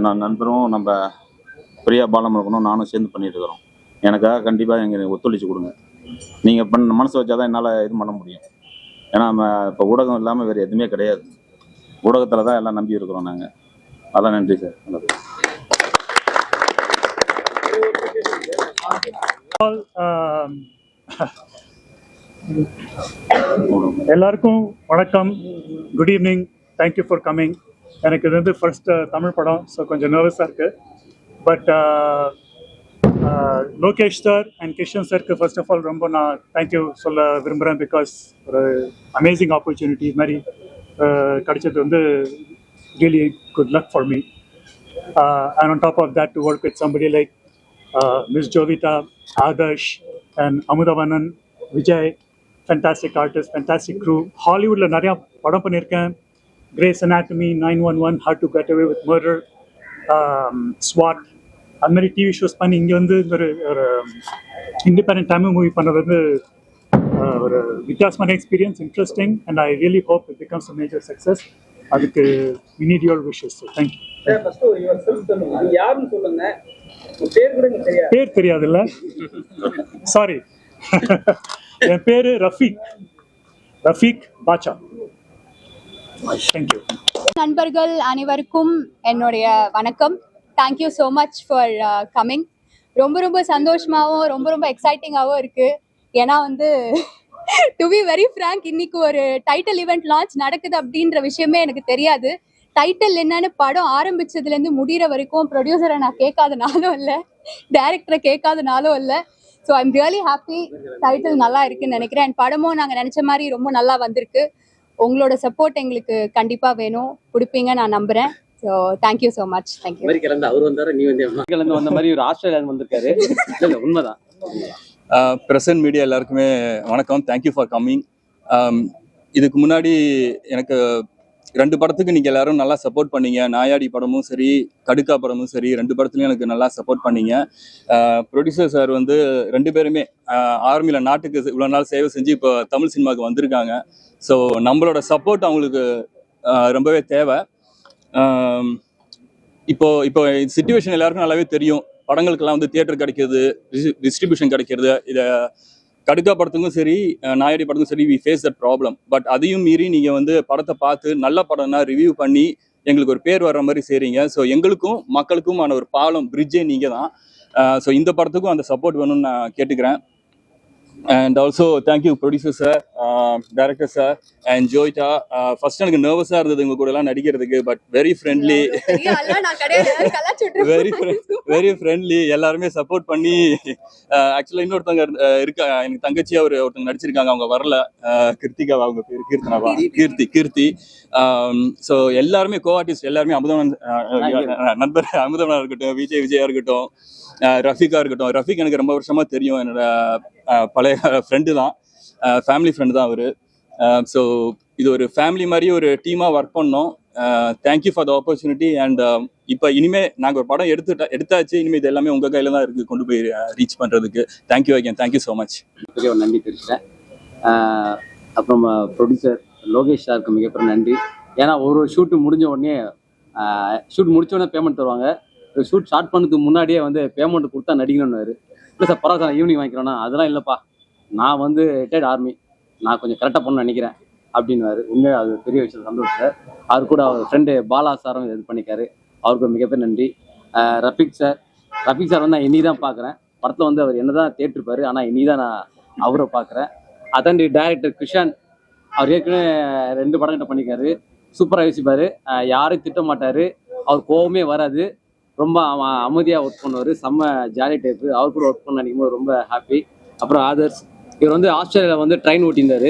நான் நண்பரும் நம்ம பிரியா பாலமுருகனும் நானும் சேர்ந்து பண்ணிட்டு இருக்கிறோம். எனக்காக கண்டிப்பாக எங்களுக்கு ஒத்துழைச்சு கொடுங்க. நீங்கள் மனசு வச்சாதான் என்னால் இது பண்ண முடியும். ஏன்னா நம்ம இப்போ ஊடகம் இல்லாமல் வேறு எதுவுமே கிடையாது. ஊடகத்தில் தான் எல்லாம் நம்பி இருக்கிறோம் நாங்கள். அதான் நன்றி சார். எல்லாருக்கும் வணக்கம், good evening, thank you for coming. எனக்கு இது வந்து ஃபர்ஸ்ட் தமிழ் படம், ஸோ கொஞ்சம் நர்வஸாக இருக்குது. But Lokesh sir and Kishan சாருக்கு ஃபர்ஸ்ட் ஆஃப் ஆல் ரொம்ப நான் தேங்க்யூ சொல்ல விரும்புகிறேன். பிகாஸ் ஒரு அமேசிங் ஆப்பர்ச்சுனிட்டி மாதிரி கிடைச்சது வந்து really good luck for me. And on top of that, to work with somebody like Ms. Jovita, Adarsh and Amudavanan, Vijay, fantastic artist, fantastic crew. Hollywoodல நிறையா படம் பண்ணியிருக்கேன். Grey's Anatomy, 911, How to Get Away with Murder, SWAT, அந்த மாதிரி TV shows பண்ணி இங்கே வந்து ஒரு independent Tamil movie பண்ணது வந்து ஒரு வித்தியாசமான experience, interesting, and I really hope it becomes a major success. அதுக்கு we need your wishes. Thank you. பேர் தெரியாதுல்ல, சாரி. என் பேரு ரஃபீக் பாட்சா. தேங்க்யூ. நண்பர்கள் அனைவருக்கும் என்னுடைய வணக்கம். Thank you so much for coming. ரொம்ப சந்தோஷமாகவும் ரொம்ப எக்ஸைட்டிங்காகவும் இருக்குது. ஏன்னா வந்து டு பி வெரி ஃப்ராங்க், இன்னைக்கு ஒரு டைட்டில் ஈவெண்ட் லான்ச் நடக்குது அப்படின்ற விஷயமே எனக்கு தெரியாது. டைட்டில் என்னன்னு படம் ஆரம்பிச்சதுலேருந்து முடிகிற வரைக்கும் ப்ரொடியூசரை நான் கேட்காதனாலும் இல்லை, டைரக்டரை கேட்காதனாலும் இல்லை. So I'm really happy. Title நல்லா இருக்குன்னு நினைக்கிறேன். அண்ட் படமும் நாங்கள் நினச்ச மாதிரி ரொம்ப நல்லா வந்திருக்கு. உங்களோட சப்போர்ட் எங்களுக்கு கண்டிப்பாக வேணும், கொடுப்பீங்க நான் நம்புகிறேன். So thank you so much. Thank you. அவர் வந்தாரு, நீ வந்து வந்த மாதிரி ஒரு ஆஸ்திரேலியா வந்திருக்காரு. இல்லை உண்மைதான். பிரசன்ட் மீடியா எல்லாருக்குமே வணக்கம். Thank you for coming. இதுக்கு முன்னாடி எனக்கு 2 படத்துக்கு நீங்கள் எல்லாரும் நல்லா சப்போர்ட் பண்ணீங்க. நாயாடி படமும் சரி, கடுக்கா படமும் சரி, 2 படத்துலையும் எனக்கு நல்லா சப்போர்ட் பண்ணீங்க. ப்ரொடியூசர் சார் வந்து 2 பேருமே ஆர்மியில் நாட்டுக்கு இவ்வளோ நாள் சேவை செஞ்சு இப்போ தமிழ் சினிமாவுக்கு வந்திருக்காங்க. ஸோ நம்மளோட சப்போர்ட் அவங்களுக்கு ரொம்பவே தேவை. இப்போ சிச்சுவேஷன் எல்லாருக்கும் நல்லாவே தெரியும். படங்களுக்கெல்லாம் வந்து தியேட்டர் கிடைக்கிறது, டிஸ்ட்ரிபியூஷன் கிடைக்கிறது. இதை கடுக்கா படத்துக்கும் சரி, நாயடி படத்துக்கும் சரி, we face that problem. But அதையும் மீறி நீங்கள் வந்து படத்தை பார்த்து நல்ல படம்னா ரிவ்யூ பண்ணி எங்களுக்கு ஒரு பேர் வர்ற மாதிரி செய்கிறீங்க. ஸோ எங்களுக்கும் மக்களுக்குமான ஒரு பாலம், பிரிட்ஜே நீங்கள் தான். ஸோ இந்த படத்துக்கும் அந்த சப்போர்ட் வேணும்னு நான் கேட்டுக்கிறேன். And also thank you producer sir, director sir and Joyita. First எனக்கு நர்வஸாக இருந்தது உங்க கூட எல்லாம் நடிக்கிறதுக்கு. But very friendly, very friendly. எல்லாருமே சப்போர்ட் பண்ணி. ஆக்சுவலாக இன்னொருத்தவங்க இருக்கா, எனக்கு தங்கச்சியா ஒருத்தவங்க நடிச்சிருக்காங்க, அவங்க வரல. கிருத்திகா, அவங்க பேர் கீர்த்தனாவா, கீர்த்தி. ஸோ எல்லாருமே கோ ஆர்டிஸ்ட், எல்லாருமே அமுதவன் நண்பர், அமுதவனா இருக்கட்டும், விஜயா இருக்கட்டும், ரஃபீகா இருக்கட்டும். ரஃபீக் எனக்கு ரொம்ப வருஷமா தெரியும், என்னோட பழைய ஃப்ரெண்டு தான், ஃபேமிலி ஃப்ரெண்டு தான் அவர். ஸோ இது ஒரு ஃபேமிலி மாதிரி ஒரு டீமாக ஒர்க் பண்ணோம். Thank you for the opportunity. And இப்போ இனிமேல் நாங்கள் ஒரு படம் எடுத்தாச்சு. இனிமேல் இது எல்லாமே உங்கள் கையில் தான் இருக்குது, கொண்டு போய் ரீச் பண்ணுறதுக்கு. Thank you again. Thank you so much. ஒரு நன்றி தெரிவிக்கிறேன். அப்புறம் ப்ரொடியூசர் லோகேஷ் சாருக்கு மிகப்பெரிய நன்றி. ஏன்னா ஒரு ஷூட்டு முடிஞ்ச உடனே பேமெண்ட் தருவாங்க. ஷூட் ஸ்டார்ட் பண்ணதுக்கு முன்னாடியே வந்து பேமெண்ட் கொடுத்தா நடிக்கணும்னாரு. இல்லை சார் பரவாயில்ல சார், ஈவினிங் வாங்கிக்கிறோன்னா. அதெல்லாம் இல்லைப்பா, நான் வந்து ரிட்டையர்ட் ஆர்மி, நான் கொஞ்சம் கரெக்டாக பண்ண நினைக்கிறேன் அப்படின்னுவாரு. உண்மையாக அது பெரிய விஷயம், சந்தோஷம் சார். அவர் கூட அவர் ஃப்ரெண்டு பாலா சாரும் இது பண்ணிக்காரு, அவருக்கு மிகப்பெரிய நன்றி. ரஃபீக் சார் வந்து நான் இன்னி தான் பார்க்குறேன். படத்தில் வந்து அவர் என்ன தான் தேட்டிருப்பாரு, ஆனால் இன்னி தான் நான் அவரை பார்க்குறேன். அதாண்டி டைரக்டர் கிஷான், அவர் ஏற்கனவே 2 படம் பண்ணிக்காரு. சூப்பராக யோசிப்பார், யாரையும் திட்ட மாட்டார், அவர் கோவமே வராது. ரொம்ப அமைதியாக ஒர்க் பண்ணுவார், செம்ம ஜாலி டைப்பு. அவர் கூட ஒர்க் பண்ண நினைக்கும் போது ரொம்ப ஹாப்பி. அப்புறம் ஆதர்ஸ், இவர் வந்து ஆஸ்திரேலியாவில் வந்து ட்ரெயின் ஓட்டியிருந்தார்.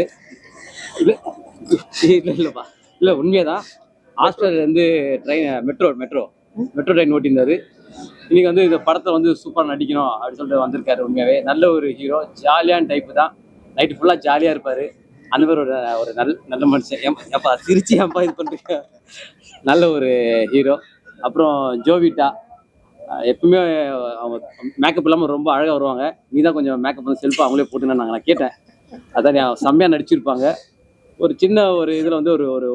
இல்லைப்பா, இல்லை உண்மையாக தான். ஆஸ்திரேலியாவிலேருந்து மெட்ரோ ட்ரெயின் ஓட்டியிருந்தார். இன்னைக்கு வந்து இந்த படத்தை வந்து சூப்பராக நடிக்கணும் அப்படின்னு சொல்லிட்டு வந்திருக்காரு. உண்மையாகவே நல்ல ஒரு ஹீரோ, ஜாலியான டைப்பு தான். நைட்டு ஃபுல்லாக ஜாலியாக இருப்பார். அந்த மாதிரி ஒரு நல்ல மனுஷன். ஏப்பா சிரிச்சு ஏப்பா இது பண்ணுறீங்க, நல்ல ஒரு ஹீரோ. அப்புறம் ஜோவிட்டா, எப்பவுமே அவங்க மேக்கப் இல்லாமல் ரொம்ப அழகாக வருவாங்க. நீ தான் கொஞ்சம் மேக்கப் வந்து செல்ஃபாக அவங்களே போட்டுன்னு நான் கேட்டேன். அதான் செம்மையாக நடிச்சிருப்பாங்க. ஒரு சின்ன ஒரு இதில் வந்து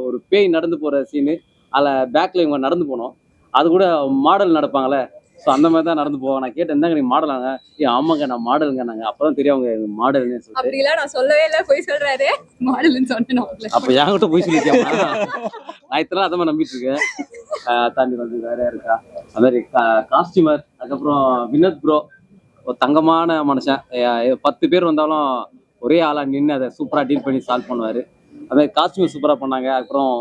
ஒரு பேய் நடந்து போகிற சீனு, அதில் பேக்கில் இவங்க நடந்து போனோம். அது கூட மாடல் நடப்பாங்களே, ஸோ அந்த மாதிரி தான் நடந்து போவாங்க. நான் கேட்டேன், என்னங்க நீங்க மாடலாங்க? ஆமாங்க நான் மாடலுங்க. நாங்கள் அப்போ தான் தெரியும் அவங்க மாடல்னு சொல்லிட்டு. அப்படிலாம் நான் சொல்லவே இல்லை, போய் சொல்றாரு மாடல்னு சொன்னேன். அப்போ என்கிட்ட போய் சொல்லியிருக்கேன். நான் இத்தனை அதை மாதிரி நம்பிட்டு இருக்கேன். தாண்டி வந்து வேற இருக்கா அது மாதிரி காஸ்டியூமர். அதுக்கப்புறம் வினோத் ப்ரோ ஒரு தங்கமான மனுஷன். 10 பேர் வந்தாலும் ஒரே ஆளாக நின்று அதை சூப்பராக டீல் பண்ணி சால்வ் பண்ணுவார். அது மாதிரி காஸ்டியூமர் சூப்பராக பண்ணாங்க. அதுக்கப்புறம்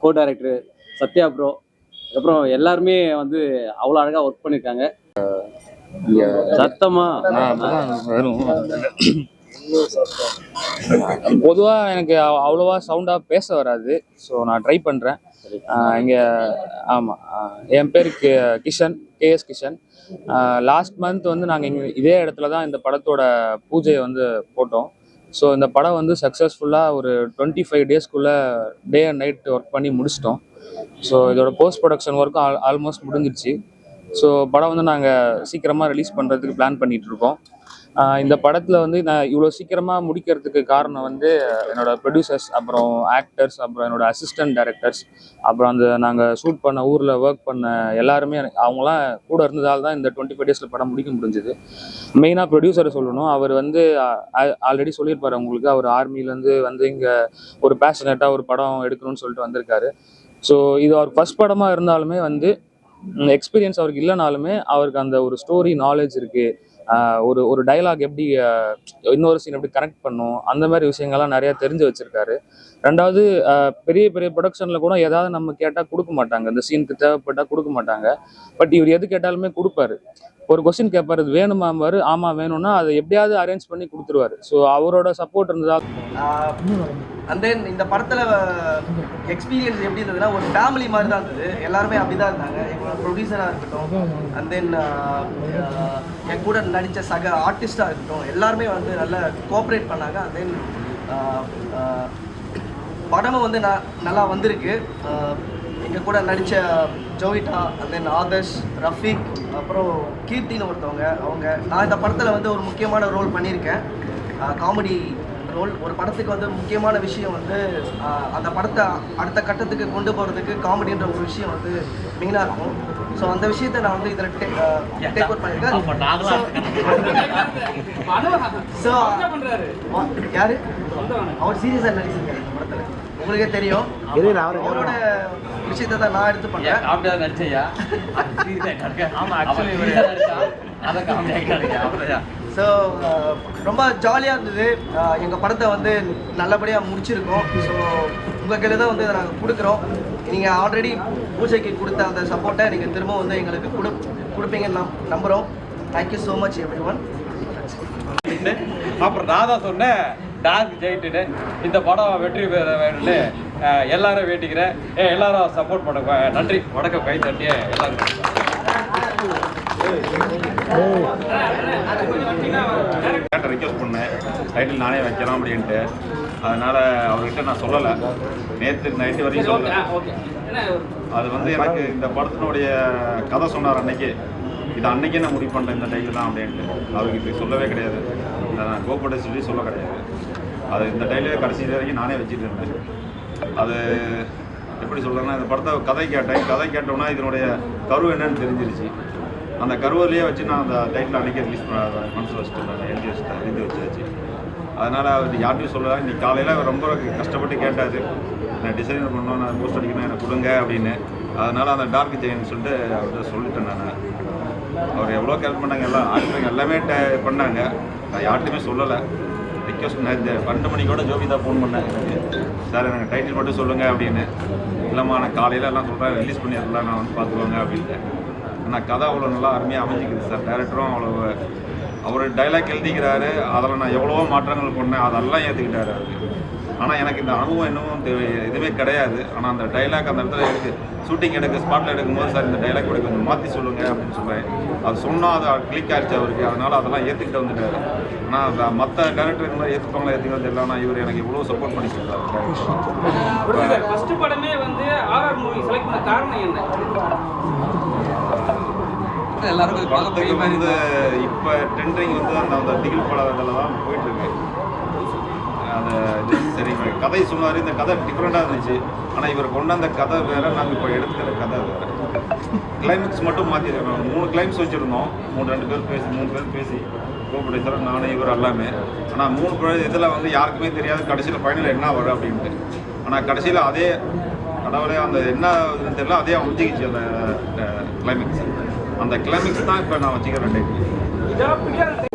கோ டைரக்டர் சத்யா ப்ரோ, அதுக்கப்புறம் எல்லாருமே வந்து அவ்வளோ அழகாக ஒர்க் பண்ணியிருக்காங்க. சத்தமா பொதுவாக எனக்கு அவ்வளோவா சவுண்டாக பேச வராது. ஸோ நான் ட்ரை பண்ணுறேன். இங்கே ஆமாம், என் பேர் Kishan, KS Kishan. Last month வந்து நாங்கள் இங்கே இதே இடத்துல தான் இந்த படத்தோட பூஜையை வந்து போட்டோம். ஸோ இந்த படம் வந்து சக்ஸஸ்ஃபுல்லாக ஒரு 25 டேஸ்க்குள்ளே டே அண்ட் நைட் ஒர்க் பண்ணி முடிச்சிட்டோம். ஸோ இதோட போஸ்ட் ப்ரொடக்ஷன் ஒர்க்கும் ஆல்மோஸ்ட் முடிஞ்சிருச்சு. ஸோ படம் வந்து நாங்கள் சீக்கிரமாக ரிலீஸ் பண்ணுறதுக்கு பிளான் பண்ணிகிட்ருக்கோம். இந்த படத்தில் வந்து நான் இவ்வளோ சீக்கிரமாக முடிக்கிறதுக்கு காரணம் வந்து என்னோட ப்ரொடியூசர்ஸ், அப்புறம் ஆக்டர்ஸ், அப்புறம் என்னோட அசிஸ்டன்ட் டைரக்டர்ஸ், அப்புறம் அந்த நாங்கள் ஷூட் பண்ண ஊரில் ஒர்க் பண்ண எல்லாருமே அவங்களாம் கூட இருந்ததால் தான் இந்த 25 டேஸில் படம் முடிக்க முடிஞ்சுது. மெயினாக ப்ரொடியூசரை சொல்லணும். அவர் வந்து ஆல்ரெடி சொல்லியிருப்பார் உங்களுக்கு, அவர் ஆர்மிலேருந்து வந்து இங்கே ஒரு பேஷனேட்டாக ஒரு படம் எடுக்கணும்னு சொல்லிட்டு வந்திருக்காரு. ஸோ இது அவர் ஃபர்ஸ்ட் படமாக இருந்தாலுமே வந்து எக்ஸ்பீரியன்ஸ் அவருக்கு இல்லைனாலுமே அவருக்கு அந்த ஒரு ஸ்டோரி நாலேஜ் இருக்குது. ஒரு டைலாக் எப்படி இன்னொரு சீன் எப்படி கனெக்ட் பண்ணும், அந்த மாதிரி விஷயங்கள்லாம் நிறையா தெரிஞ்சு வச்சுருக்காரு. ரெண்டாவது பெரிய பெரிய ப்ரொடக்ஷனில் கூட ஏதாவது நம்ம கேட்டால் கொடுக்க மாட்டாங்க, இந்த சீனுக்கு தேவைப்பட்டால் கொடுக்க மாட்டாங்க. பட் இவர் எது கேட்டாலுமே கொடுப்பாரு. ஒரு கொஸ்டின் கேட்பாரு, இது வேணுமாம்பாரு, ஆமாம் வேணும்னா அதை எப்படியாவது அரேஞ்ச் பண்ணி கொடுத்துருவாரு. ஸோ அவரோட சப்போர்ட் இருந்ததால் அண்ட் தென் இந்த படத்தில் எக்ஸ்பீரியன்ஸ் எப்படி இருந்ததுன்னா ஒரு ஃபேமிலி மாதிரி தான் இருந்தது. எல்லாருமே அப்படி தான் இருந்தாங்க. எங்களோட ப்ரொடியூசராக இருக்கட்டும், அண்ட் தென் என் கூட நடித்த சக ஆர்டிஸ்டாக இருக்கட்டும், எல்லாருமே வந்து நல்லா கோஆப்ரேட் பண்ணாங்க. அண்ட் தென் படமும் வந்து நல்லா வந்திருக்கு. எங்கள் கூட நடித்த ஜோவிட்டா, அண்ட் தென் ஆதர்ஷ், ரஃபீக், அப்புறம் கீர்த்தின்னு ஒருத்தவங்க. நான் இந்த படத்தில் வந்து ஒரு முக்கியமான ரோல் பண்ணியிருக்கேன், காமெடி ரோல். ஒரு படத்துக்கு வந்து முக்கியமான விஷயம் வந்து அந்த படத்தை அடுத்த கட்டத்துக்கு கொண்டு போகிறதுக்கு காமெடின்ற ஒரு விஷயம் வந்து மெயினாக இருக்கும். ஸோ அந்த விஷயத்தை நான் வந்து இதில் டேக் அவுட் பண்ணியிருக்கேன். ஸோ யார் அவர் சீரியஸாக நடிச்சிருக்காரு இந்த படத்தில், உங்களுக்கே தெரியும். அவரோட விஷயத்தை தான் நான் எடுத்து பண்ணேன். ஸோ ரொம்ப ஜாலியாக இருந்தது. எங்கள் படத்தை வந்து நல்லபடியாக முடிச்சிருக்கோம். ஸோ உங்கள் கையில் தான் வந்து இதை நாங்கள் கொடுக்குறோம். நீங்கள் ஆல்ரெடி பூஜைக்கு கொடுத்த அந்த சப்போர்ட்டை நீங்கள் திரும்ப வந்து எங்களுக்கு கொடுப்பீங்கன்னு நம்புகிறோம். Thank you so much everyone. அப்புறம் நான் தான் சொன்னேன் டான்ஸ் ஜெயிட்டுன்னு இந்த படம் வெற்றி பெற வேணும்னு எல்லாரும் வேண்டிக்கிறேன். எல்லாரும் சப்போர்ட் பண்ணுங்க. நன்றி, வணக்கம். கை தட்டி எல்லாரும் ரிக்வெஸ்ட் பண்ணேன் டைட்டில் நானே வைக்கலாம் அப்படின்ட்டு. அதனால் அவர்கிட்ட நான் சொல்லலை, நேற்று நைட்டு வரைக்கும் சொல்லலை. அது வந்து எனக்கு இந்த படத்தினுடைய கதை சொன்னார் அன்னைக்கு, இது அன்னைக்கே நான் முடிவு பண்ணுறேன் இந்த டைட்டில் தான் அப்படின்ட்டு. அவருக்கு சொல்லவே கிடையாது, நான் கோபப்பட சொல்லி சொல்ல கிடையாது. அது இந்த டைட்டில் கடைசி வரைக்கும் நானே வச்சுட்டு இருந்தேன். அது எப்படி சொல்கிறேன்னா, இந்த படத்தை கதை கேட்டோன்னா இதனுடைய கரு என்னன்னு தெரிஞ்சிருச்சு. அந்த கருவிலேயே வச்சு நான் அந்த டைட்டில் அன்றைக்கே ரிலீஸ் பண்ண மனசில் வச்சுட்டு நான் எழுதி வச்சாச்சு. அதனால் அவர் யார்ட்டையும் சொல்லலை. இன்றைக்கி காலையில் ரொம்ப கஷ்டப்பட்டு கேட்டார், நான் டிசைன் பண்ணோம், நான் போஸ்ட் அடிக்கணும், எனக்கு கொடுங்க அப்படின்னு. அதனால் அந்த டார்க் ஜெயின்னு சொல்லிட்டு அவர்கிட்ட சொல்லிட்டேன் நான். அவர் எவ்வளோ ஹெல்ப் பண்ணாங்க, எல்லாம் ஆக்டருங்க எல்லாமே பண்ணாங்க. நான் யார்ட்டையுமே சொல்லலை. ரிக்வஸ்ட் நான் இந்த 12 மணிக்கோட ஜோவிதா ஃபோன் பண்ணேன், சார் எனக்கு டைட்டில் மட்டும் சொல்லுங்கள் அப்படின்னு. இல்லைம்மா நான் காலையில் எல்லாம் சொல்கிறேன், ரிலீஸ் பண்ணிடலாம், நான் வந்து பார்த்துக்குவாங்க அப்படின்ட்டு. ஆனால் கதை அவ்வளோ நல்லா அருமையாக அமைஞ்சிக்குது சார். டைரக்டரும் அவ்வளோ அவர் டைலாக் எழுதிக்கிறாரு, அதில் நான் எவ்வளவோ மாற்றங்கள் பண்ணேன், அதெல்லாம் ஏற்றுக்கிட்டாரு அவருக்கு. ஆனால் எனக்கு இந்த அனுபவம் இன்னமும் எதுவுமே கிடையாது. ஆனால் அந்த டைலாக் அந்த இடத்துல எனக்கு ஷூட்டிங் ஸ்பாட்டில் எடுக்கும்போது, சார் இந்த டைலாக் கூட கொஞ்சம் மாற்றி சொல்லுங்கள் அப்படின்னு சொல்கிறேன். அது சொன்னால் அது கிளிக் ஆகிடுச்சு அவருக்கு. அதனால் அதெல்லாம் ஏற்றுக்கிட்டு வந்துட்டார். ஆனால் மற்ற டைரக்டர் இந்த மாதிரி ஏற்றுப்பாங்களா ஏற்றுக்கிறது இல்லை. ஆனால் இவர் எனக்கு எவ்வளோ சப்போர்ட் பண்ணி சொல்கிறார். ஃபர்ஸ்ட் படமே வந்து ஆர்ஆர் மூவி செலக்ட் பண்ண காரணம் என்ன? எல்லாருக்கும் படத்துக்கு வந்து இப்போ டெண்டரிங் வந்து அந்த திகில் படத்தில் தான் போயிட்டுருக்கு. அது சரி, கதை சொன்னார், இந்த கதை டிஃப்ரெண்ட்டாக இருந்துச்சு. ஆனால் இவர் கொண்டாந்த கதை வேறு, நாங்கள் இப்போ எடுத்துக்கிற கதை வேறு. கிளைமேக்ஸ் மட்டும் மாற்றிருக்கேன். 3 கிளைம்ஸ் வச்சுருந்தோம். 3 பேர் பேசி கோபுரேஸ்வரர் நானும் இவர் எல்லாமே. ஆனால் 3 இதில் வந்து யாருக்குமே தெரியாது கடைசியில் ஃபைனல் என்ன வரும் அப்படின்ட்டு. ஆனால் கடைசியில் அதே கடவுளே அந்த என்ன இதுன்னு தெரியல, அதே அமைச்சிக்கிச்சு அந்த கிளைமேக்ஸ். அந்த கிளைமேக்ஸ் தான் இப்போ நான் வச்சுக்கிறேன். இதெல்லாம்